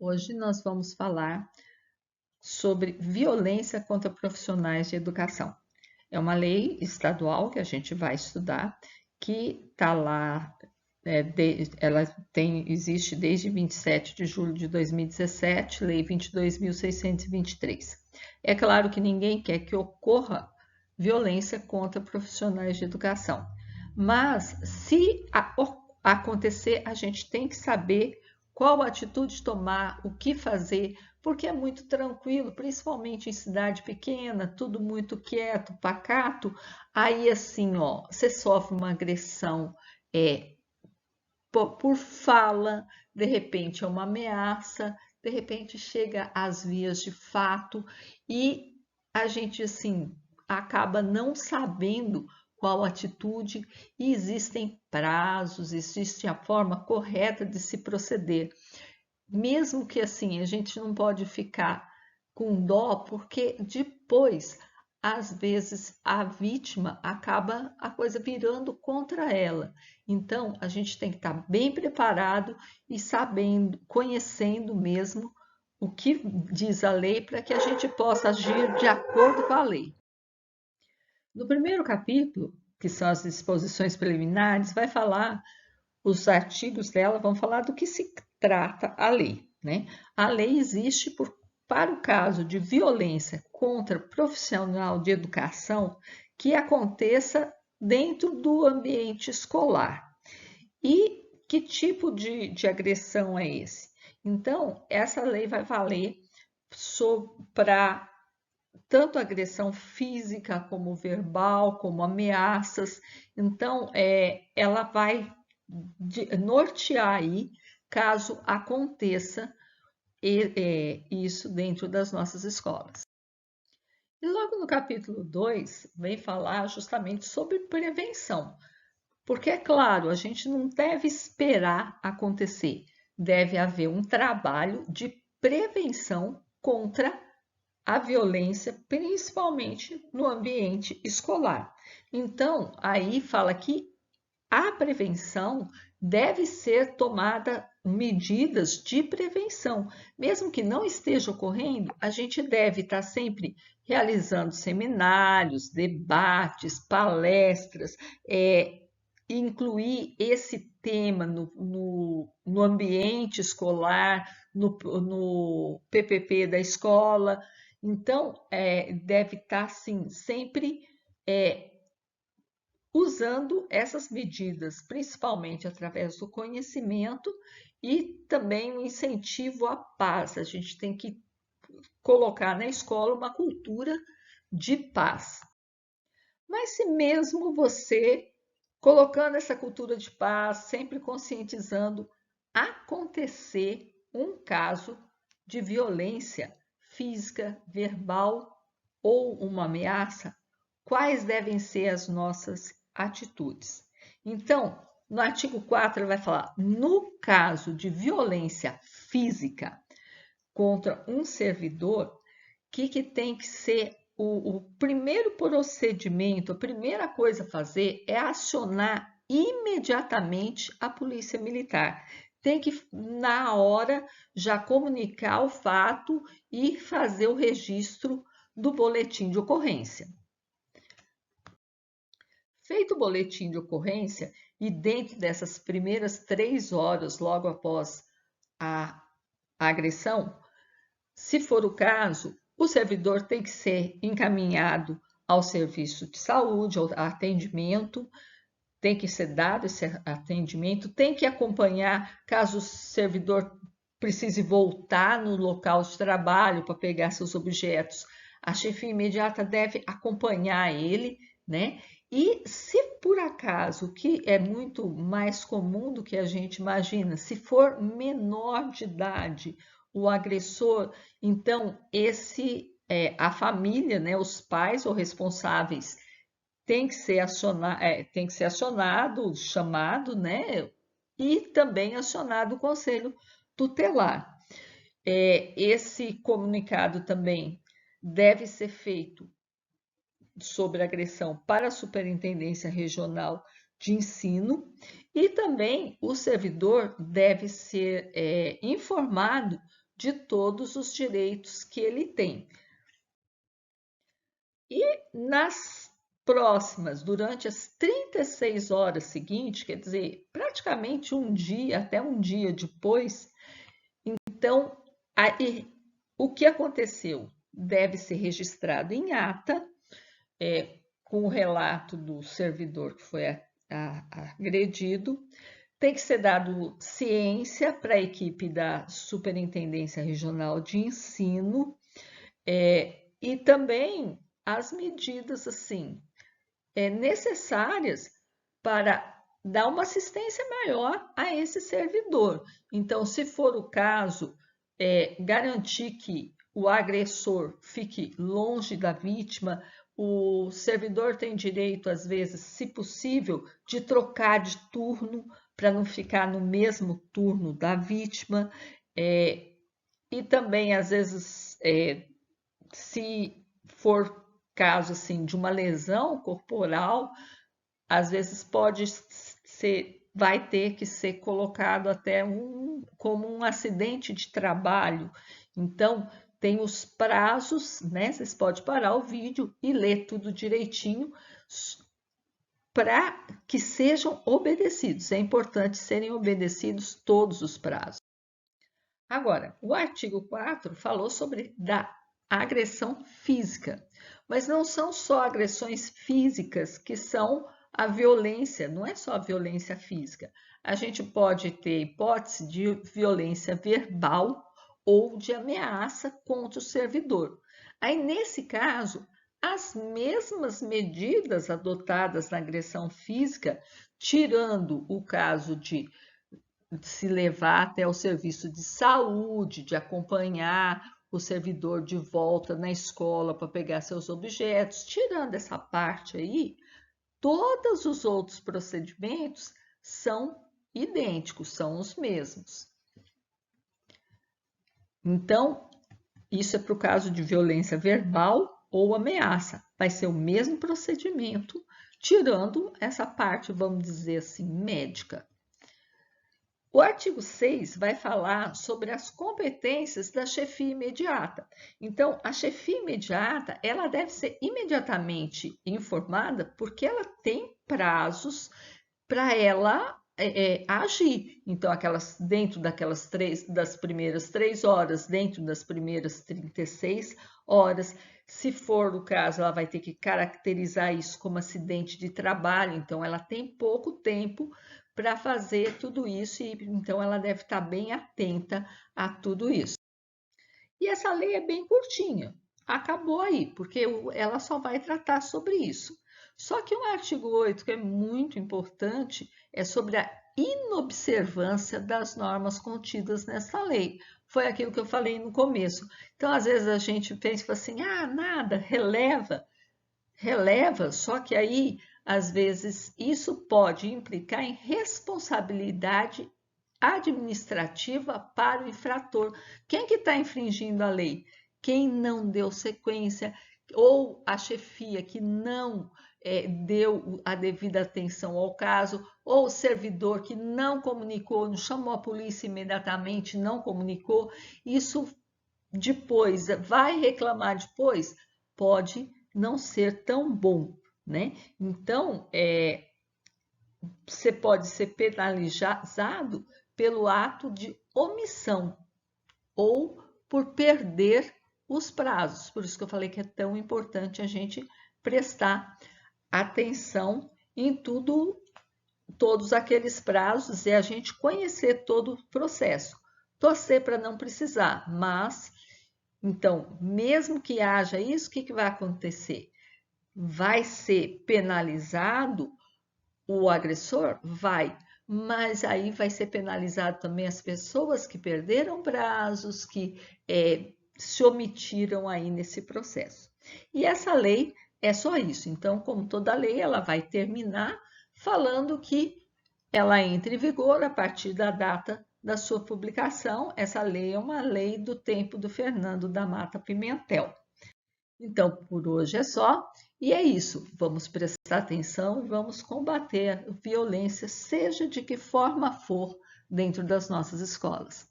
Hoje nós vamos falar sobre violência contra profissionais de educação. É uma lei estadual que a gente vai estudar, que está lá, ela existe desde 27 de julho de 2017, Lei 22.623. É claro que ninguém quer que ocorra violência contra profissionais de educação, mas se acontecer, a gente tem que saber qual atitude tomar, o que fazer, porque é muito tranquilo, principalmente em cidade pequena, tudo muito quieto, pacato. Aí assim, ó, você sofre uma agressão por fala, de repente é uma ameaça, de repente chega às vias de fato e a gente assim acaba não sabendo qual atitude e existem prazos, existe a forma correta de se proceder. Mesmo que assim, a gente não pode ficar com dó, porque depois, às vezes, a vítima acaba a coisa virando contra ela. Então, a gente tem que estar bem preparado e sabendo, conhecendo mesmo o que diz a lei para que a gente possa agir de acordo com a lei. No primeiro capítulo, que são as disposições preliminares, vai falar os artigos dela vão falar do que se trata a lei, né? A lei existe para o caso de violência contra profissional de educação que aconteça dentro do ambiente escolar. E que tipo de agressão é esse? Então, essa lei vai valer para tanto agressão física como verbal, como ameaças. Então, ela vai nortear aí caso aconteça isso dentro das nossas escolas. E logo no capítulo 2 vem falar justamente sobre prevenção, porque é claro, a gente não deve esperar acontecer, deve haver um trabalho de prevenção contra a violência, principalmente no ambiente escolar. Então, aí fala que a prevenção deve ser tomada medidas de prevenção. Mesmo que não esteja ocorrendo, a gente deve estar sempre realizando seminários, debates, palestras, incluir esse tema no ambiente escolar, no PPP da escola. Então, deve estar, sim, sempre usando essas medidas, principalmente através do conhecimento e também o incentivo à paz. A gente tem que colocar na escola uma cultura de paz. Mas se mesmo você colocando essa cultura de paz, sempre conscientizando, acontecer um caso de violência física, verbal ou uma ameaça, quais devem ser as nossas atitudes? Então, no artigo 4, ele vai falar: no caso de violência física contra um servidor, o que tem que ser o primeiro procedimento, a primeira coisa a fazer é acionar imediatamente a polícia militar. Tem que, na hora, já comunicar o fato e fazer o registro do boletim de ocorrência. Feito o boletim de ocorrência, e dentro dessas primeiras 3 horas, logo após a agressão, se for o caso, o servidor tem que ser encaminhado ao serviço de saúde, ao atendimento, tem que ser dado esse atendimento, tem que acompanhar caso o servidor precise voltar no local de trabalho para pegar seus objetos. A chefia imediata deve acompanhar ele, né? E se por acaso, que é muito mais comum do que a gente imagina, se for menor de idade o agressor, então a família, né, os pais ou responsáveis tem que ser acionado, chamado, né? E também acionado o conselho tutelar. Esse comunicado também deve ser feito sobre agressão para a Superintendência Regional de Ensino e também o servidor deve ser informado de todos os direitos que ele tem. E nas próximas, durante as 36 horas seguintes, quer dizer, praticamente um dia, até um dia depois, então, aí, o que aconteceu deve ser registrado em ata, com o relato do servidor que foi agredido. Tem que ser dado ciência para a equipe da Superintendência Regional de Ensino, e também as medidas assim necessárias para dar uma assistência maior a esse servidor. Então, se for o caso, garantir que o agressor fique longe da vítima. O servidor tem direito, às vezes, se possível, de trocar de turno para não ficar no mesmo turno da vítima. E também, às vezes, se for caso assim de uma lesão corporal, às vezes vai ter que ser colocado até como um acidente de trabalho. Então, tem os prazos, né? Vocês podem parar o vídeo e ler tudo direitinho para que sejam obedecidos. É importante serem obedecidos todos os prazos. Agora, o artigo 4 falou sobre da agressão física, mas não são só agressões físicas que são a violência, não é só a violência física. A gente pode ter hipótese de violência verbal ou de ameaça contra o servidor. Aí, nesse caso, as mesmas medidas adotadas na agressão física, tirando o caso de se levar até o serviço de saúde, de acompanhar o servidor de volta na escola para pegar seus objetos, tirando essa parte aí, todos os outros procedimentos são idênticos, são os mesmos. Então, isso é para o caso de violência verbal ou ameaça. Vai ser o mesmo procedimento, tirando essa parte, vamos dizer assim, médica. O artigo 6 vai falar sobre as competências da chefia imediata. Então, a chefia imediata, ela deve ser imediatamente informada porque ela tem prazos para ela agir. Então, dentro das primeiras 3 horas, dentro das primeiras 36 horas, se for o caso, ela vai ter que caracterizar isso como acidente de trabalho. Então, ela tem pouco tempo para fazer tudo isso, e então ela deve estar bem atenta a tudo isso. E essa lei é bem curtinha, acabou aí, porque ela só vai tratar sobre isso. Só que o artigo 8, que é muito importante, é sobre a inobservância das normas contidas nessa lei. Foi aquilo que eu falei no começo. Então, às vezes a gente pensa assim, nada, releva, só que aí às vezes, isso pode implicar em responsabilidade administrativa para o infrator. Quem que está infringindo a lei? Quem não deu sequência ou a chefia que não deu a devida atenção ao caso, ou o servidor que não comunicou, não chamou a polícia imediatamente, não comunicou. Isso depois, vai reclamar depois? Pode não ser tão bom, né? Então, você pode ser penalizado pelo ato de omissão ou por perder os prazos. Por isso que eu falei que é tão importante a gente prestar atenção em todos aqueles prazos e a gente conhecer todo o processo. Torcer para não precisar, mas, então, mesmo que haja isso, o que vai acontecer? Vai ser penalizado o agressor? Vai, mas aí vai ser penalizado também as pessoas que perderam prazos, que se omitiram aí nesse processo. E essa lei é só isso. Então, como toda lei, ela vai terminar falando que ela entra em vigor a partir da data da sua publicação. Essa lei é uma lei do tempo do Fernando da Mata Pimentel. Então, por hoje é só, e é isso. Vamos prestar atenção e vamos combater a violência, seja de que forma for, dentro das nossas escolas.